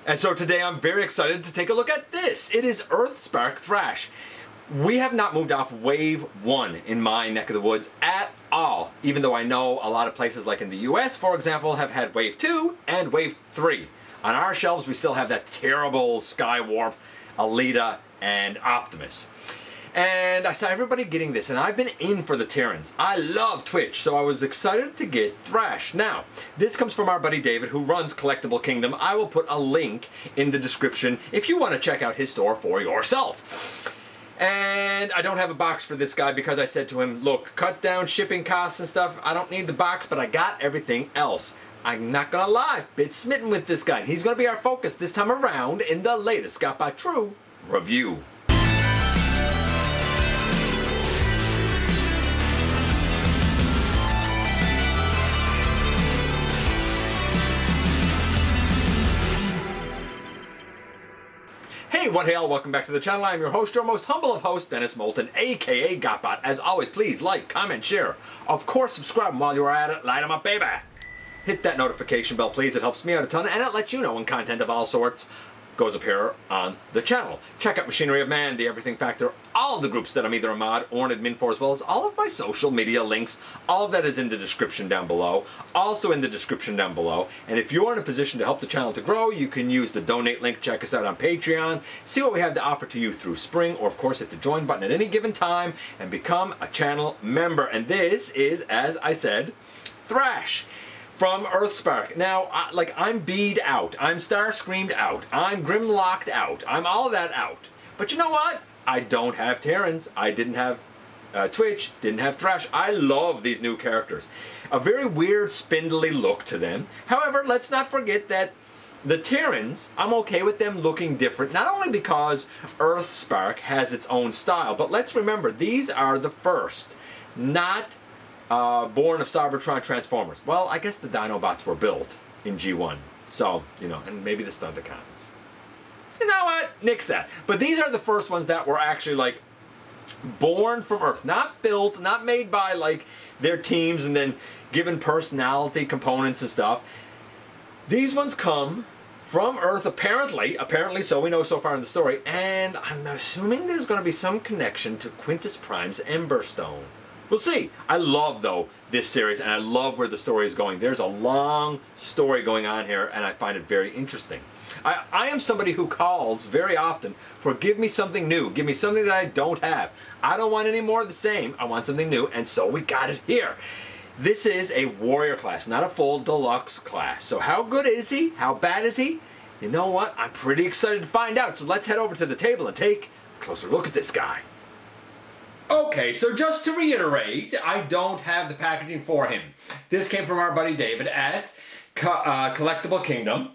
And so today I'm very excited to take a look at this. It is Earthspark Thrash. We have not moved off Wave 1 in my neck of the woods at all, even though I know a lot of places like in the US, for example, have had Wave 2 and Wave 3. On our shelves, we still have that terrible Skywarp, Alita, and Optimus. And I saw everybody getting this, and I've been in for the Terrans. I love Twitch, so I was excited to get Thrash. Now, this comes from our buddy David, who runs Collectible Kingdom. I will put a link in the description if you want to check out his store for yourself. And I don't have a box for this guy because I said to him, look, cut down shipping costs and stuff. I don't need the box, but I got everything else. I'm not gonna lie, bit smitten with this guy. He's gonna be our focus this time around in the latest GotBot True review. Hey, what hail, welcome back to the channel. I'm your host, your most humble of hosts, Dennis Moulton, aka GotBot. As always, please like, comment, share. Of course, subscribe, and while you're at it, light 'em up, baby. Hit that notification bell, please. It helps me out a ton, and it lets you know when content of all sorts goes up here on the channel. Check out Machinery of Man, The Everything Factor, all of the groups that I'm either a mod or an admin for, as well as all of my social media links. All of that is in the description down below. Also in the description down below. And if you're in a position to help the channel to grow, you can use the donate link. Check us out on Patreon. See what we have to offer to you through Spring, or of course hit the join button at any given time and become a channel member. And this is, as I said, Thrash from Earthspark. Now, I'm bead out. I'm star screamed out. I'm grimlocked out. I'm all of that out. But you know what? I don't have Terrans. I didn't have Twitch. Didn't have Thrash. I love these new characters. A very weird, spindly look to them. However, let's not forget that the Terrans, I'm okay with them looking different, not only because Earthspark has its own style, but let's remember, these are the first, not born of Cybertron Transformers. Well, I guess the Dinobots were built in G1. So, you know, and maybe the Stunticons. You know what? Nix that. But these are the first ones that were actually, like, born from Earth. Not built, not made by, like, their teams and then given personality components and stuff. These ones come from Earth, apparently so we know so far in the story, and I'm assuming there's going to be some connection to Quintus Prime's Emberstone. We'll see. I love, though, this series, and I love where the story is going. There's a long story going on here, and I find it very interesting. I am somebody who calls very often for give me something new. Give me something that I don't have. I don't want any more of the same. I want something new, and so we got it here. This is a warrior class, not a full deluxe class. So how good is he? How bad is he? You know what? I'm pretty excited to find out. So let's head over to the table and take a closer look at this guy. Okay, so just to reiterate, I don't have the packaging for him. This came from our buddy David at Collectible Kingdom.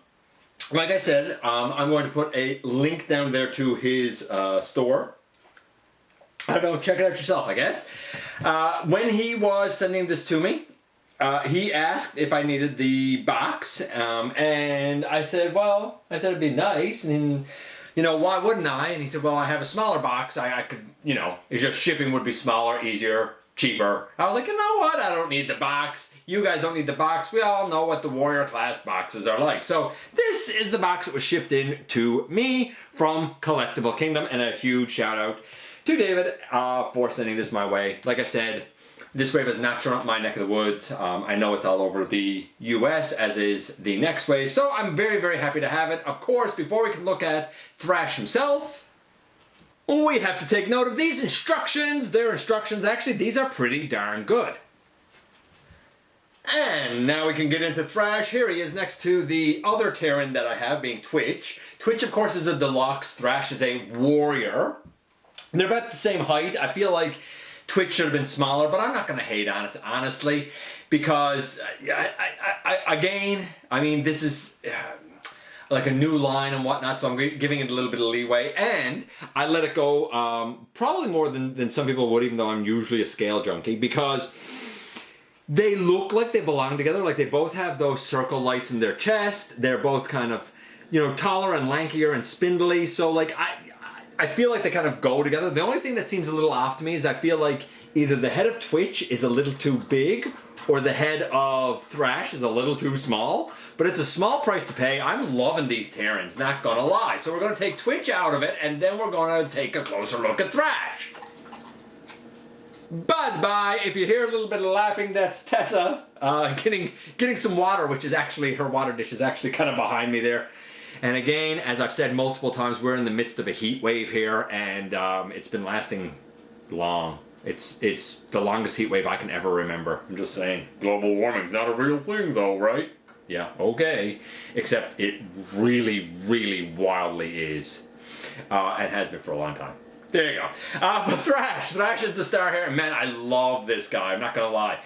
Like I said, I'm going to put a link down there to his store. I don't know, check it out yourself, I guess. When he was sending this to me, he asked if I needed the box, and I said, well, it'd be nice, and you know, why wouldn't I? And he said, well, I have a smaller box. I could, you know, it's just shipping would be smaller, easier, cheaper. I was like, you know what? I don't need the box. You guys don't need the box. We all know what the warrior class boxes are like. So this is the box that was shipped in to me from Collectible Kingdom, and a huge shout out to David for sending this my way. Like I said, this wave has not shown up my neck of the woods. I know it's all over the US, as is the next wave, so I'm very, very happy to have it. Of course, before we can look at Thrash himself, we have to take note of these instructions. Their instructions, actually, these are pretty darn good. And now we can get into Thrash. Here he is next to the other Terran that I have, being Twitch. Twitch, of course, is a deluxe. Thrash is a warrior. They're about the same height. I feel like Twitch should have been smaller, but I'm not going to hate on it, honestly, because, again, I mean, this is like a new line and whatnot, so I'm giving it a little bit of leeway, and I let it go probably more than some people would, even though I'm usually a scale junkie, because they look like they belong together. Like, they both have those circle lights in their chest. They're both kind of, you know, taller and lankier and spindly, so, like, I feel like they kind of go together. The only thing that seems a little off to me is I feel like either the head of Twitch is a little too big, or the head of Thrash is a little too small, but it's a small price to pay. I'm loving these Terrans, not gonna lie. So we're gonna take Twitch out of it, and then we're gonna take a closer look at Thrash. Bye. If you hear a little bit of lapping, that's Tessa getting some water, which is actually, her water dish is actually kind of behind me there. And again, as I've said multiple times, we're in the midst of a heat wave here, and it's been lasting long. It's the longest heat wave I can ever remember. I'm just saying. Global warming's not a real thing though, right? Yeah, okay. Except it really, really wildly is. And has been for a long time. There you go. But Thrash is the star here. And man, I love this guy. I'm not gonna lie.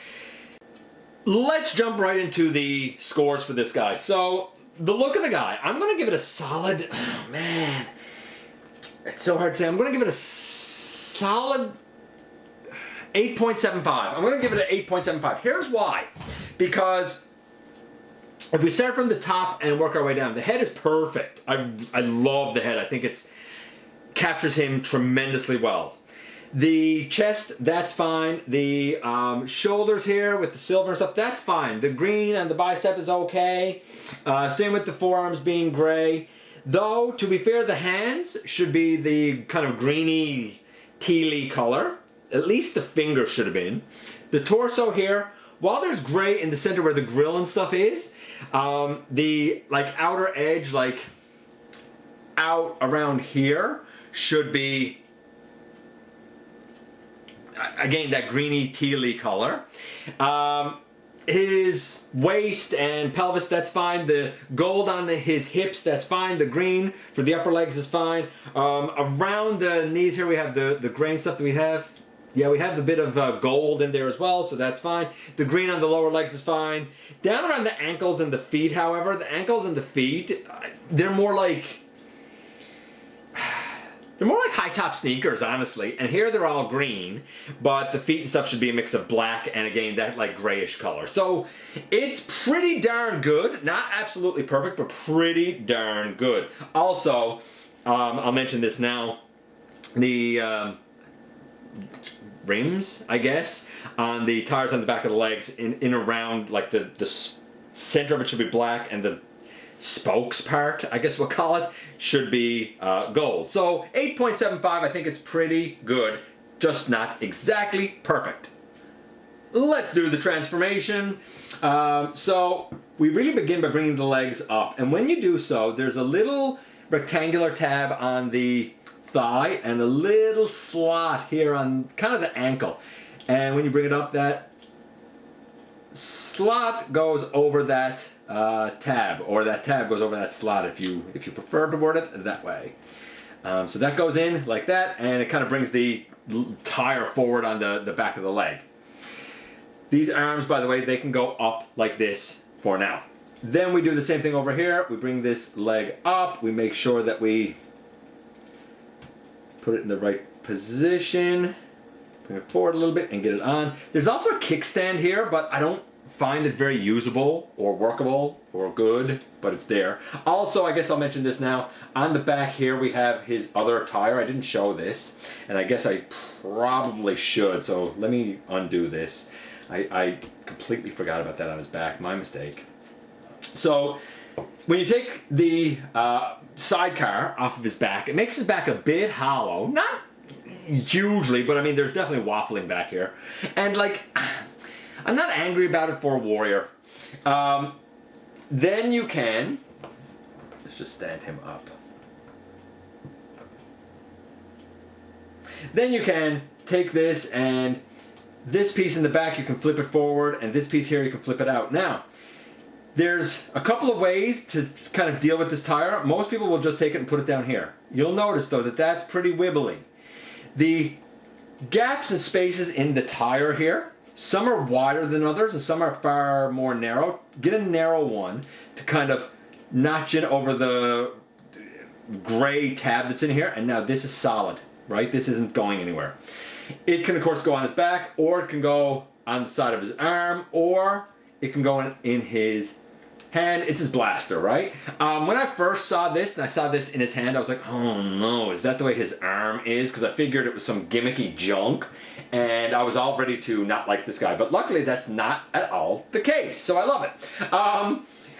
Let's jump right into the scores for this guy. So, the look of the guy, I'm gonna give it a solid, oh man. It's so hard to say. I'm gonna give it a solid 8.75. I'm going to give it an 8.75. Here's why. Because if we start from the top and work our way down, the head is perfect. I love the head. I think it captures him tremendously well. The chest, that's fine. The shoulders here with the silver and stuff, that's fine. The green on the bicep is okay. Same with the forearms being gray. Though, to be fair, the hands should be the kind of greeny, tealy color. At least the fingers should have been. The torso here, while there's gray in the center where the grill and stuff is, the like outer edge, like out around here, should be again that greeny tealy color. His waist and pelvis, that's fine. The gold on his hips, that's fine. The green for the upper legs is fine. Around the knees here we have the gray and stuff that we have. Yeah, we have the bit of gold in there as well, so that's fine. The green on the lower legs is fine. Down around the ankles and the feet, however, the ankles and the feet, they're more like high-top sneakers, honestly. And here they're all green, but the feet and stuff should be a mix of black and, again, that like grayish color. So it's pretty darn good. Not absolutely perfect, but pretty darn good. Also, I'll mention this now. The rims, I guess, on the tires on the back of the legs, in around like the center of it should be black, and the spokes part, I guess we'll call it, should be gold. So 8.75, I think it's pretty good, just not exactly perfect. Let's do the transformation. So we really begin by bringing the legs up, and when you do so, there's a little rectangular tab on the thigh and a little slot here on kind of the ankle, and when you bring it up, that slot goes over that tab, or that tab goes over that slot if you prefer to word it that way. So that goes in like that, and it kind of brings the tire forward on the back of the leg. These arms, by the way, they can go up like this for now. Then we do the same thing over here. We bring this leg up, we make sure that we put it in the right position, bring it forward a little bit and get it on. There's also a kickstand here, but I don't find it very usable or workable or good, but it's there. Also, I guess I'll mention this now. On the back here we have his other tire. I didn't show this, and I guess I probably should, so let me undo this. I completely forgot about that on his back. My mistake. So when you take the sidecar off of his back, it makes his back a bit hollow. Not hugely, but I mean, there's definitely waffling back here. And like, I'm not angry about it for a warrior. Then you can, let's just stand him up. Then you can take this, and this piece in the back you can flip it forward, and this piece here you can flip it out. Now, there's a couple of ways to kind of deal with this tire. Most people will just take it and put it down here. You'll notice though that that's pretty wibbly. The gaps and spaces in the tire here, some are wider than others and some are far more narrow. Get a narrow one to kind of notch in over the gray tab that's in here, and now this is solid, right? This isn't going anywhere. It can of course go on his back, or it can go on the side of his arm, or it can go in his hand. It's his blaster, right? When I first saw this, and I saw this in his hand, I was like, oh no, is that the way his arm is? Because I figured it was some gimmicky junk. and I was all ready to not like this guy, but luckily that's not at all the case, so I love it.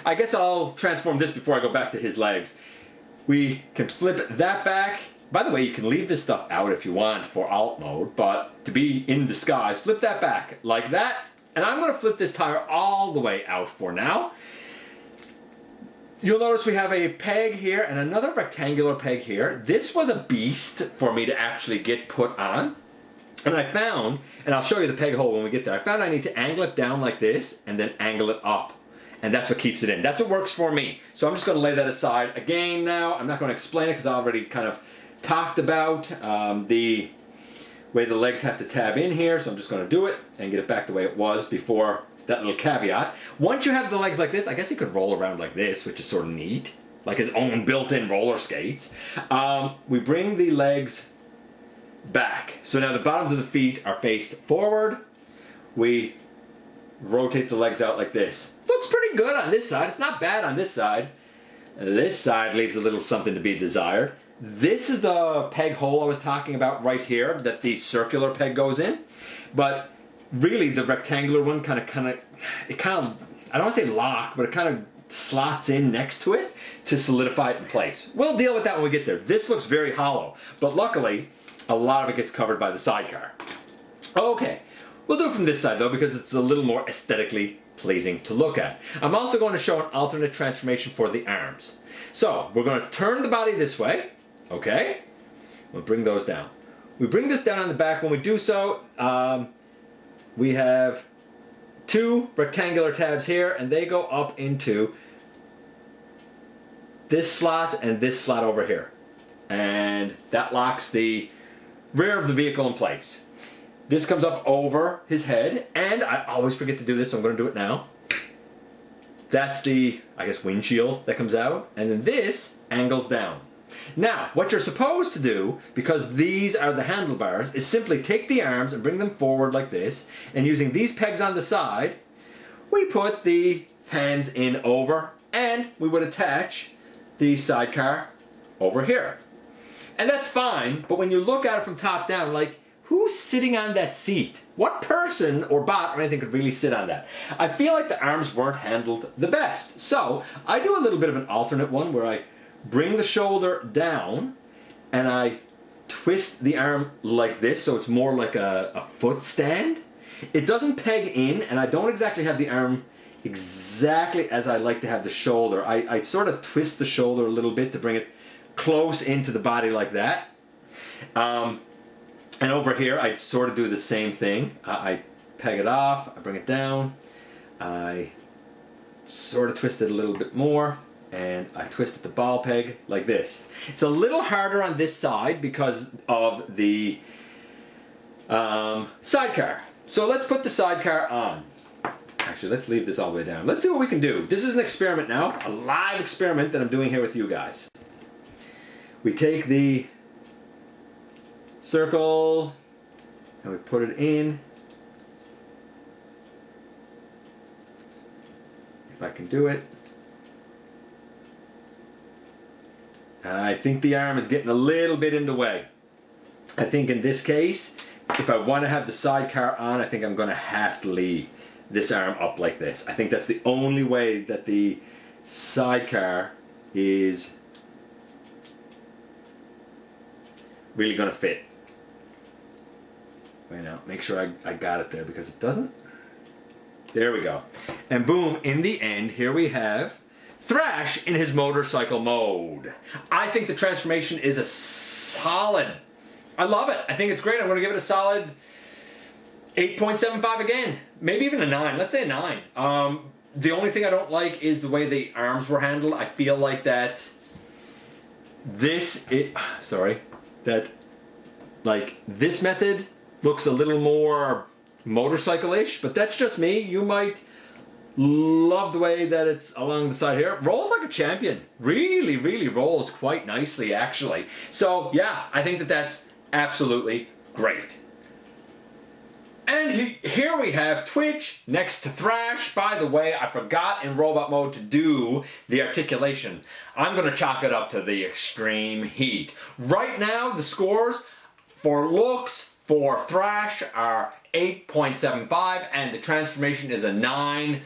I guess I'll transform this before I go back to his legs. We can flip that back. By the way, you can leave this stuff out if you want for alt mode, but to be in disguise, flip that back like that, and I'm going to flip this tire all the way out for now. You'll notice we have a peg here and another rectangular peg here. This was a beast for me to actually get put on. And I found, and I'll show you the peg hole when we get there, I found I need to angle it down like this and then angle it up. And that's what keeps it in. That's what works for me. So I'm just going to lay that aside again now. I'm not going to explain it because I already kind of talked about the way the legs have to tab in here. So I'm just going to do it and get it back the way it was before that little caveat. Once you have the legs like this, I guess you could roll around like this, which is sort of neat. Like his own built-in roller skates. We bring the legs back. So now the bottoms of the feet are faced forward. We rotate the legs out like this. Looks pretty good on this side. It's not bad on this side. This side leaves a little something to be desired. This is the peg hole I was talking about right here that the circular peg goes in. But really the rectangular one kind of, I don't want to say lock, but it kind of slots in next to it to solidify it in place. We'll deal with that when we get there. This looks very hollow, but luckily a lot of it gets covered by the sidecar. Okay, we'll do it from this side though because it's a little more aesthetically pleasing to look at. I'm also going to show an alternate transformation for the arms. So we're going to turn the body this way, okay? We'll bring those down. We bring this down on the back. When we do so, we have two rectangular tabs here and they go up into this slot and this slot over here. And that locks the rear of the vehicle in place. This comes up over his head, and I always forget to do this, so I'm going to do it now. That's the, I guess, windshield that comes out, and then this angles down. Now, what you're supposed to do, because these are the handlebars, is simply take the arms and bring them forward like this, and using these pegs on the side, we put the hands in over, and we would attach the sidecar over here. And that's fine, but when you look at it from top down, like, who's sitting on that seat? What person or bot or anything could really sit on that? I feel like the arms weren't handled the best. So I do a little bit of an alternate one where I bring the shoulder down and I twist the arm like this so it's more like a foot stand. It doesn't peg in and I don't exactly have the arm exactly as I like to have the shoulder. I sort of twist the shoulder a little bit to bring it close into the body like that. And over here, I sort of do the same thing. I peg it off, I bring it down, I sort of twist it a little bit more, and I twist at the ball peg like this. It's a little harder on this side because of the sidecar. So let's put the sidecar on. Actually, let's leave this all the way down. Let's see what we can do. This is an experiment now, a live experiment that I'm doing here with you guys. We take the circle and we put it in. If I can do it. I think the arm is getting a little bit in the way. I think in this case, if I want to have the sidecar on, I think I'm going to have to leave this arm up like this. I think that's the only way that the sidecar is really going to fit. Wait now, make sure I got it there because it doesn't. There we go. And boom, in the end, here we have Thrash in his motorcycle mode. I think the transformation is a solid. I love it. I think it's great. I'm going to give it a solid 8.75 again. Maybe even a 9. Let's say a 9. The only thing I don't like is the way the arms were handled. I feel like that this method looks a little more motorcycle-ish, but that's just me. You might love the way that it's along the side here. Rolls like a champion. Really, really rolls quite nicely, actually. So, yeah, I think that that's absolutely great. And here we have Twitch next to Thrash. By the way, I forgot in robot mode to do the articulation. I'm going to chalk it up to the extreme heat. Right now, the scores for looks, for Thrash are 8.75, and the transformation is a 9.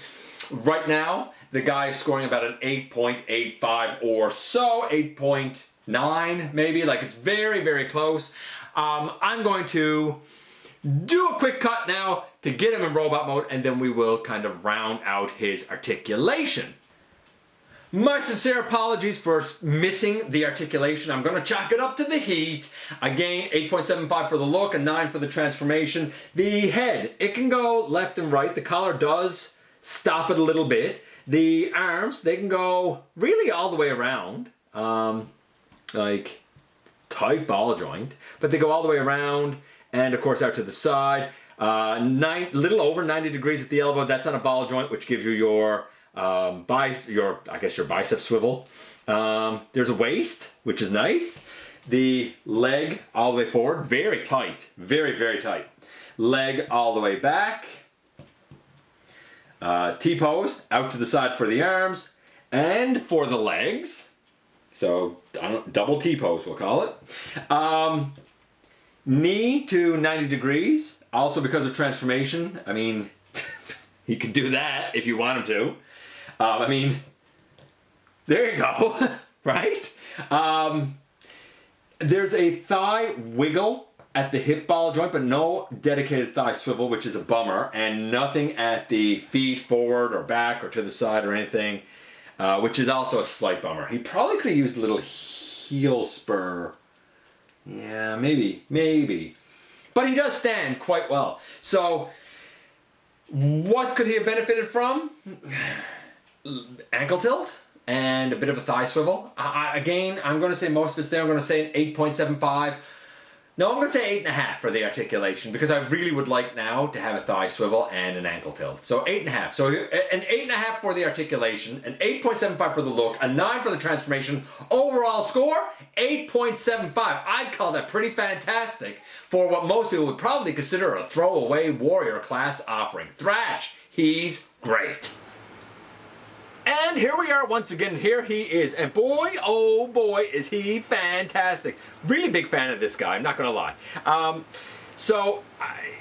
Right now, the guy is scoring about an 8.85 or so, 8.9 maybe, like it's very, very close. I'm going to do a quick cut now to get him in robot mode, and then we will kind of round out his articulation. My sincere apologies for missing the articulation. I'm going to chalk it up to the heat. Again, 8.75 for the look, a 9 for the transformation. The head, it can go left and right. The collar does stop it a little bit. The arms, they can go really all the way around, like tight ball joint, but they go all the way around and of course out to the side. Little over 90 degrees at the elbow. That's on a ball joint, which gives you your your bicep swivel. There's a waist, which is nice. The leg all the way forward, very tight, very, very tight. Leg all the way back. T-pose, out to the side for the arms and for the legs. So, double T-pose, we'll call it. Knee to 90 degrees, also because of transformation. I mean, you can do that if you want him to. I mean, there you go, right? There's a thigh wiggle at the hip ball joint, but no dedicated thigh swivel, which is a bummer, and nothing at the feet forward or back or to the side or anything, which is also a slight bummer. He probably could have used a little heel spur. Yeah, maybe. But he does stand quite well. So, what could he have benefited from? Ankle tilt and a bit of a thigh swivel. Again, I'm going to say most of it's there. I'm going to say an 8.75. No, I'm going to say 8.5 for the articulation, because I really would like now to have a thigh swivel and an ankle tilt. So 8.5. So an 8.5 for the articulation, an 8.75 for the look, a 9 for the transformation. Overall score, 8.75. I'd call that pretty fantastic for what most people would probably consider a throwaway warrior class offering. Thrash, he's great. And here we are once again. Here he is. And boy, oh boy, is he fantastic. Really big fan of this guy, I'm not going to lie. So,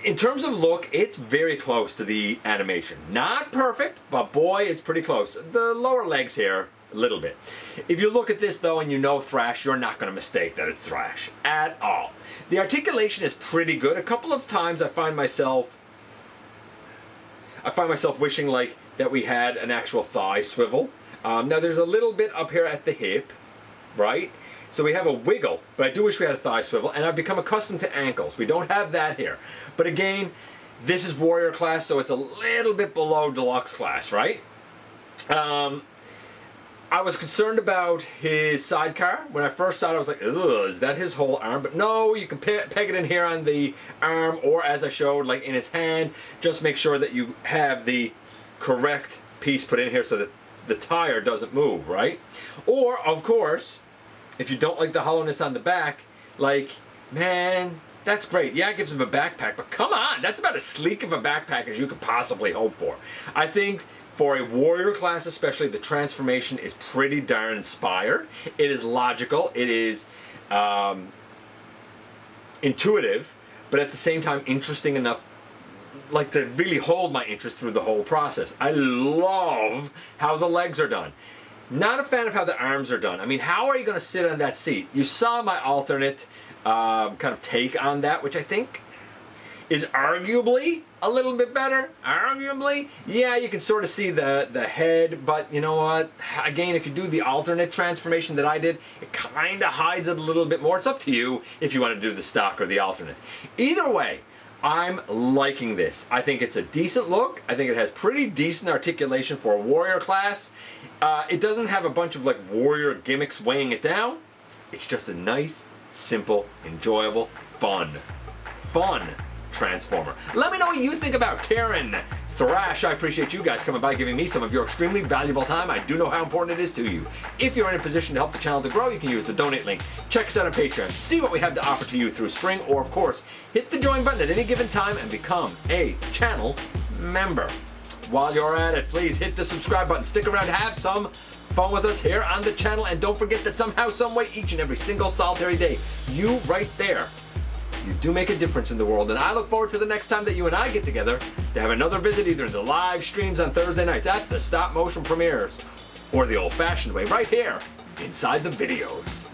in terms of look, it's very close to the animation. Not perfect, but boy, it's pretty close. The lower legs here, a little bit. If you look at this, though, and you know Thrash, you're not going to mistake that it's Thrash at all. The articulation is pretty good. A couple of times I find myself wishing, like, that we had an actual thigh swivel. Now there's a little bit up here at the hip, right? So we have a wiggle, but I do wish we had a thigh swivel, and I've become accustomed to ankles. We don't have that here. But again, this is warrior class, so it's a little bit below deluxe class, right? I was concerned about his sidecar. When I first saw it, I was like, ugh, is that his whole arm? But no, you can peg it in here on the arm, or as I showed, like in his hand. Just make sure that you have the correct piece put in here so that the tire doesn't move, right? Or, of course, if you don't like the hollowness on the back, like, man, that's great. Yeah, it gives him a backpack, but come on, that's about as sleek of a backpack as you could possibly hope for. I think for a warrior class especially, the transformation is pretty darn inspired. It is logical, it is intuitive, but at the same time interesting enough, like, to really hold my interest through the whole process. I love how the legs are done. Not a fan of how the arms are done. I mean, how are you going to sit on that seat? You saw my alternate kind of take on that, which I think is arguably a little bit better. Arguably. Yeah, you can sort of see the head, but you know what? Again, if you do the alternate transformation that I did, it kind of hides it a little bit more. It's up to you if you want to do the stock or the alternate. Either way, I'm liking this. I think it's a decent look. I think it has pretty decent articulation for a warrior class. It doesn't have a bunch of like warrior gimmicks weighing it down. It's just a nice, simple, enjoyable, fun Transformer. Let me know what you think about Terran, Thrash. I appreciate you guys coming by, giving me some of your extremely valuable time. I do know how important it is to you. If you're in a position to help the channel to grow, you can use the donate link. Check us out on Patreon. See what we have to offer to you through Spring, or of course, hit the join button at any given time and become a channel member. While you're at it, please hit the subscribe button. Stick around, have some fun with us here on the channel, and don't forget that somehow, some way, each and every single solitary day, you right there you do make a difference in the world, and I look forward to the next time that you and I get together to have another visit, either the live streams on Thursday nights at the stop motion premieres, or the old-fashioned way right here inside the videos.